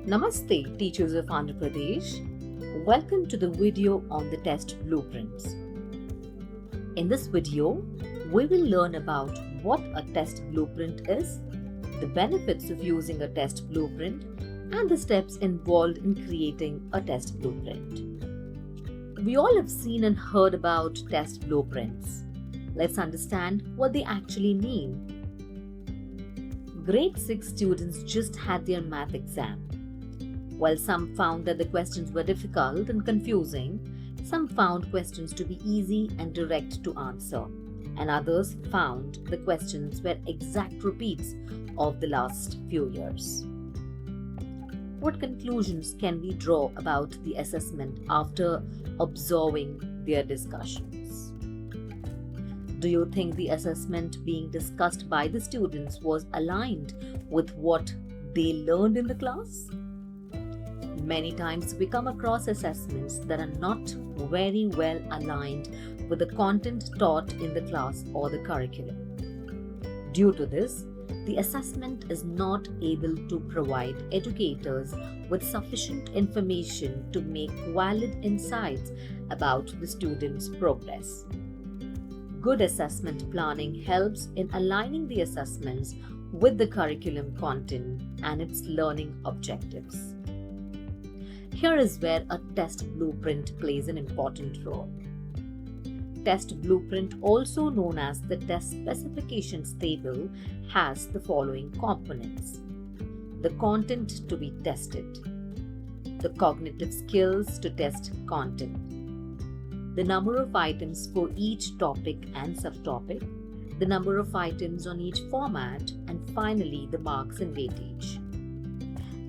Namaste, teachers of Andhra Pradesh. Welcome to the video on the test blueprints. In this video, we will learn about what a test blueprint is, the benefits of using a test blueprint, and the steps involved in creating a test blueprint. We all have seen and heard about test blueprints. Let's understand what they actually mean. Grade 6 students just had their math exam. While some found that the questions were difficult and confusing, some found questions to be easy and direct to answer, and others found the questions were exact repeats of the last few years. What conclusions can we draw about the assessment after observing their discussions? Do you think the assessment being discussed by the students was aligned with what they learned in the class? Many times we come across assessments that are not very well aligned with the content taught in the class or the curriculum. Due to this, the assessment is not able to provide educators with sufficient information to make valid insights about the students' progress. Good assessment planning helps in aligning the assessments with the curriculum content and its learning objectives. Here is where a test blueprint plays an important role. Test blueprint, also known as the test specifications table, has the following components: the content to be tested, the cognitive skills to test content, the number of items for each topic and subtopic, the number of items on each format, and finally the marks and weightage.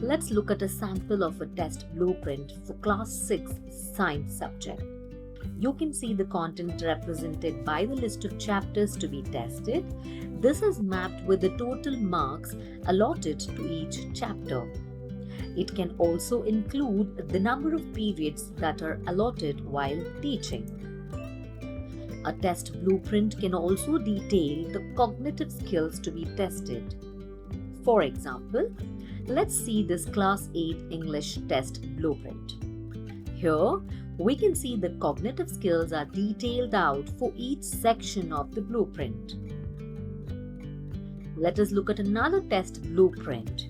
Let's look at a sample of a test blueprint for Class 6 Science subject. You can see the content represented by the list of chapters to be tested. This is mapped with the total marks allotted to each chapter. It can also include the number of periods that are allotted while teaching. A test blueprint can also detail the cognitive skills to be tested. For example, let's see this Class 8 English test blueprint. Here, we can see the cognitive skills are detailed out for each section of the blueprint. Let us look at another test blueprint.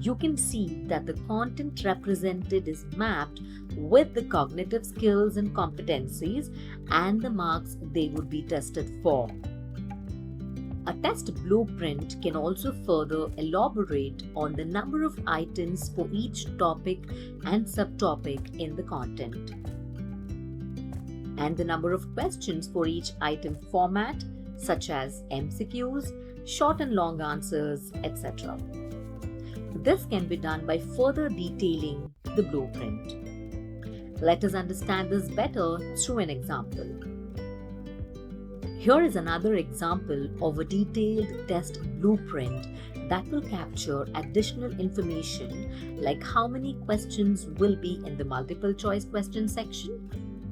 You can see that the content represented is mapped with the cognitive skills and competencies and the marks they would be tested for. A test blueprint can also further elaborate on the number of items for each topic and subtopic in the content, and the number of questions for each item format, such as MCQs, short and long answers, etc. This can be done by further detailing the blueprint. Let us understand this better through an example. Here is another example of a detailed test blueprint that will capture additional information like how many questions will be in the multiple choice question section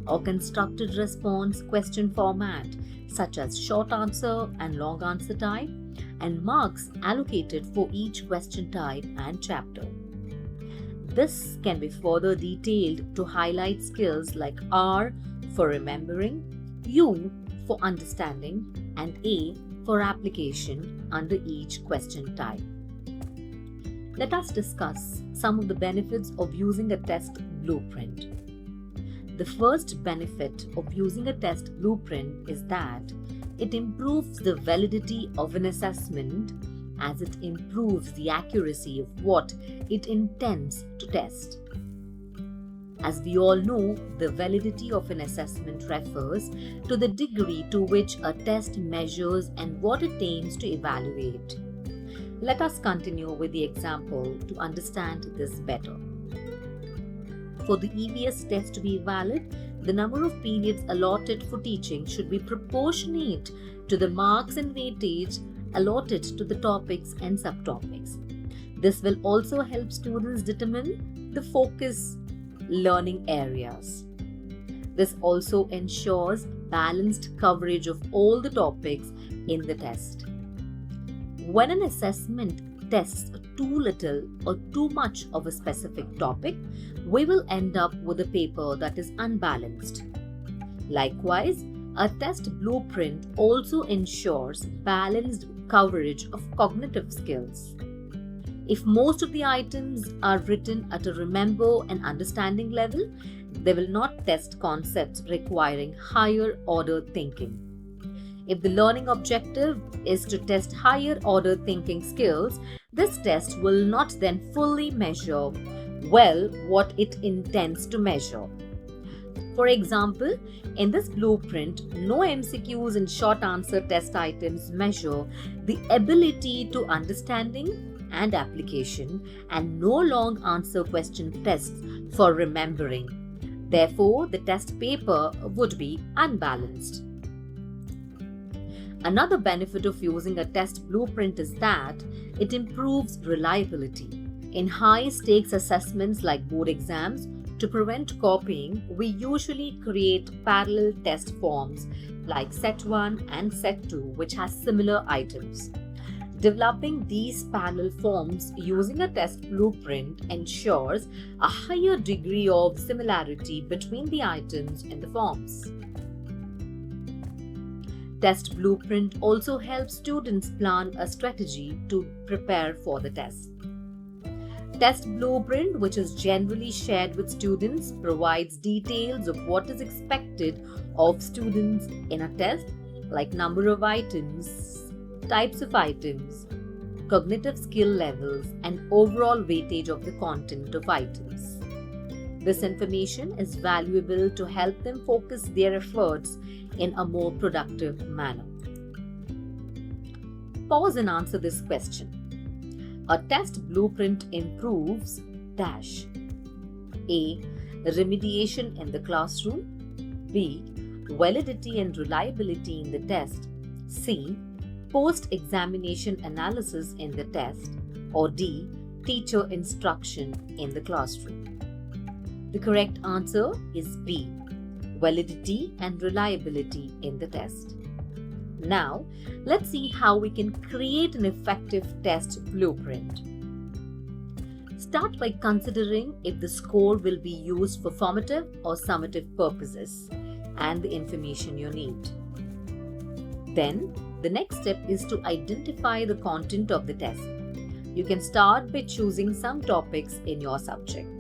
or constructed response question format such as short answer and long answer type, and marks allocated for each question type and chapter. This can be further detailed to highlight skills like R for remembering, U for understanding, and A for application under each question type. Let us discuss some of the benefits of using a test blueprint. The first benefit of using a test blueprint is that it improves the validity of an assessment as it improves the accuracy of what it intends to test. As we all know, the validity of an assessment refers to the degree to which a test measures and what it aims to evaluate. Let us continue with the example to understand this better. For the EVS test to be valid, the number of periods allotted for teaching should be proportionate to the marks and weightage allotted to the topics and subtopics. This will also help students determine the focus learning areas. This also ensures balanced coverage of all the topics in the test. When an assessment tests too little or too much of a specific topic, we will end up with a paper that is unbalanced. Likewise, a test blueprint also ensures balanced coverage of cognitive skills. If most of the items are written at a remember and understanding level, they will not test concepts requiring higher order thinking. If the learning objective is to test higher order thinking skills, this test will not then fully measure well what it intends to measure. For example, in this blueprint, no MCQs and short answer test items measure the ability to understanding and application, and no long answer question tests for remembering. Therefore, the test paper would be unbalanced. Another benefit of using a test blueprint is that it improves reliability. In high-stakes assessments like board exams, to prevent copying, we usually create parallel test forms like Set 1 and Set 2, which has similar items. Developing these parallel forms using a test blueprint ensures a higher degree of similarity between the items in the forms. Test blueprint also helps students plan a strategy to prepare for the test. Test blueprint, which is generally shared with students, provides details of what is expected of students in a test, like number of items, types of items, cognitive skill levels, and overall weightage of the content of items. This information is valuable to help them focus their efforts in a more productive manner. Pause and answer this question. A test blueprint improves dash. A. Remediation in the classroom. B. Validity and reliability in the test. C. Post-examination analysis in the test. Or D. Teacher instruction in the classroom. The correct answer is B. Validity and reliability in the test. Now, let's see how we can create an effective test blueprint. Start by considering if the score will be used for formative or summative purposes and the information you need. Then, the next step is to identify the content of the test. You can start by choosing some topics in your subject.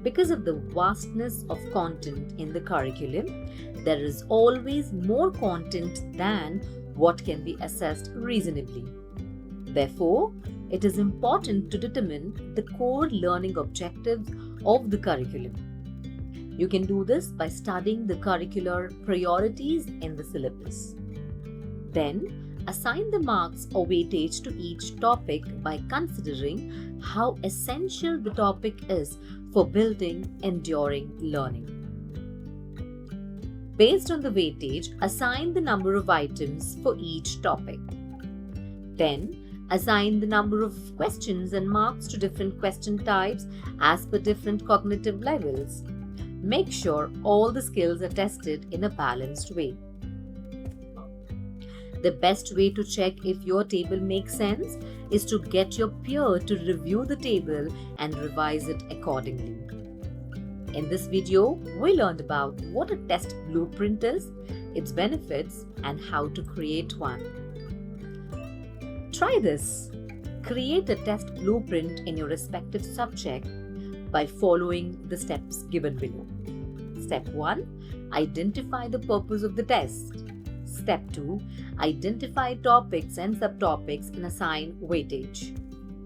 Because of the vastness of content in the curriculum, there is always more content than what can be assessed reasonably. Therefore, it is important to determine the core learning objectives of the curriculum. You can do this by studying the curricular priorities in the syllabus. Then, assign the marks or weightage to each topic by considering how essential the topic is for building enduring learning. Based on the weightage, assign the number of items for each topic. Then, assign the number of questions and marks to different question types as per different cognitive levels. Make sure all the skills are tested in a balanced way. The best way to check if your table makes sense is to get your peer to review the table and revise it accordingly. In this video, we learned about what a test blueprint is, its benefits, and how to create one. Try this. Create a test blueprint in your respective subject by following the steps given below. Step 1. Identify the purpose of the test. Step 2. Identify topics and subtopics and assign weightage.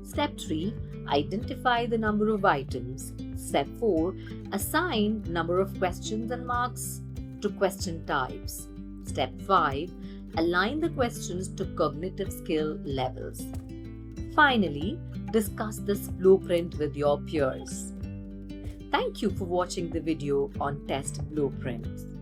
Step 3. Identify the number of items. Step 4. Assign number of questions and marks to question types. Step 5. Align the questions to cognitive skill levels. Finally, discuss this blueprint with your peers. Thank you for watching the video on test blueprints.